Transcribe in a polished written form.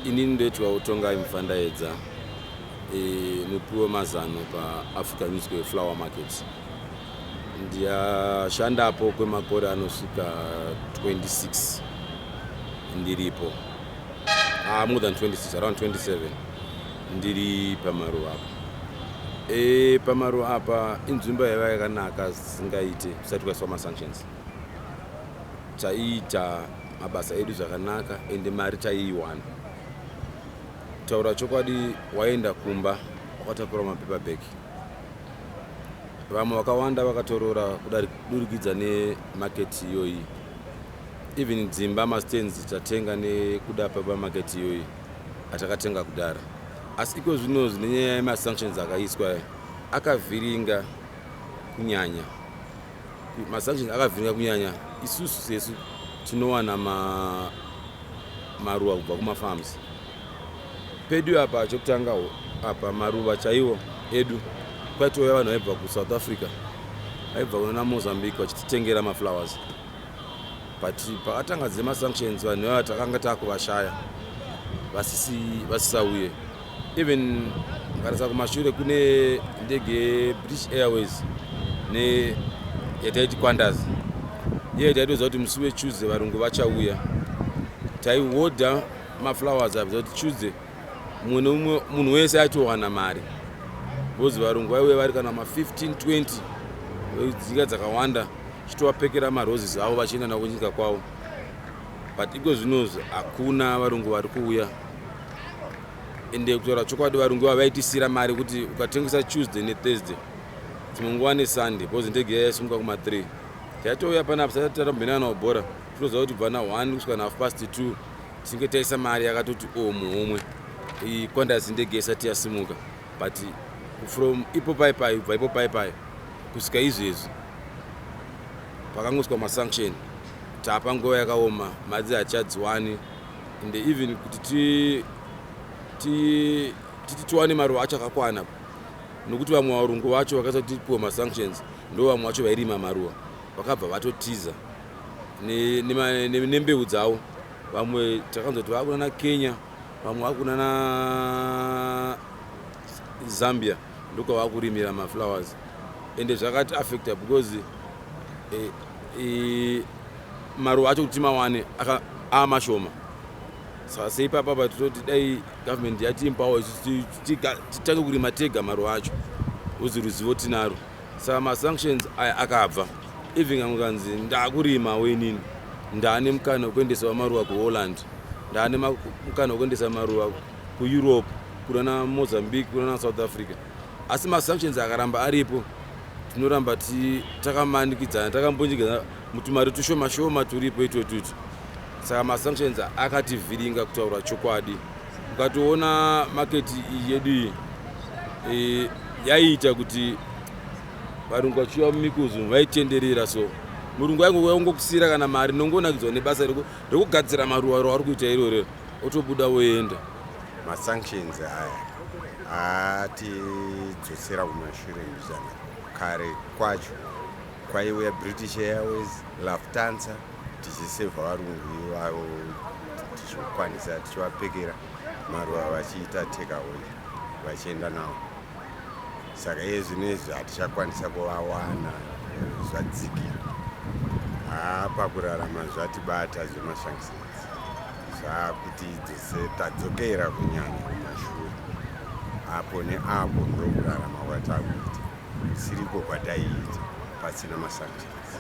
Inini ndoitwa utongai mufandaedza mupiwo mazano paAfrican Music Flower Market. Ndiyashandapo kwemakore anosvika 26 ndiripo. More than 26, around 27 ndiri pamaruva apa. Pamaruva apa inzvimbo yaiva yakanaka singaite kusati kwaiswa MaSanctions. Taiita mabasa edu zvakanaka ende mari taiiwana. Taura chokwadi, waenda kumba wakatakura mapepa bheki. Vamwe vakawanda vakatorora kudurikidza nemaketi iyoyi. Even dzimba mastands tatenga nekuda pamaketi iyoyi atakatenga kudara. Asi iko zvino nenyaya yemasanctions akaiswa akavhiringa kunyanya. MaSanctions akavhiringa kunyanya. Isusu sesu tinowana maruva kubva kumafarms. Pedu apa chokutanga apa maruva chaiwo edu kwaitouya vanhu vaibva kuSouth Africa, vaibva kuna Mozambique vachititengera maflowers. But pakatanga dzemasanctions vanhu vaya takanga takuvashaya vasisauye. Even ngarisa kumashure kune ndege British Airways yataiti Qantas. Iye taitoziva kuti musi weTuesday varungu vachauya. Taihodha maflowers abva kuti Tuesday munhu wese aitowana mari. Bozi varungu vaiuya vari kana 15-20 dzika dzakawanda chitovapekera maroses avo vachienda navo kunyika kwavo. But iko zvinozvi hakuna varungu vari kuuya. Ende kutaura chokwadi varungu vavo vaitisira mari kuti ukatengesa Tuesday neThursday dzimwe nguva neSunday, bozi ndege yaisimuka kuma3 taitouya panapa tatambenana nawo bhora tinoziva kuti bva na1 kusvika na2:30 tinge taisa mari yakatoti muhomwe Qantas ndege isati yasimuka. But from ipo paipai kubva ipo paipai kusvika izvezvi pakangosvika masanction tapa nguva yakaoma, mari hachadziwani. Ende even kuti tiwane maruva acho akakwana, nokuti vamwe varungu vacho vakaisa kuti tipiwe masanctions ndo vamwe vacho vairima maruva vakabva vatotiza nembeu dzavo. Vamwe takanzwa kuti vakuna naKenya, vamwe vakuna na Zambia ndoko vakurimira maflowers. Ende zvakati affecta because maruva acho kuti mawane amashoma. Saka seipapa tototi dai government yatimpawo titange kurima tega maruva acho uzi ruzivo tinaro. Saka masanctions aya akabva. Even nganzi ndakurima wenini, ndane mukana wekuendesa maruva kuHolland, ndane mukana wekuendesa maruva kuEurope, kuna Mozambique, kuna South Africa. Asi masanctions akaramba aripo, tinoramba takamanikidzana, takambonjigana mutumari tushoma shoma turipo itotuti. Saka masanctions akativhiringa kutaura chokwadi. Ukatoona market yedu yaiita kuti varungu vachiuya mumikuzu vaitenderera. So murungu aingokusira kana mari nongonakidzwa nebasa rekugadzira maruva ravari kuita iroro otobuda woenda. MaSanctions aya atidzosera kumashure muzana. Kare kwacho kwaiuya British Airways, Lufthansa tichisevha varungu ivavo tichikwanisa tichivapekera maruva vachiita takeaway vachienda navo. Saka iye zvinezvi hatichakwanisa kuvawana zvadzikira. Pakurarama zvatibata zvemaSanctions zvakuti tadzokera kunyanya kumashure. Apo neapo ndokurarama kwatakuita, siriko kwataiita pasina maSanctions.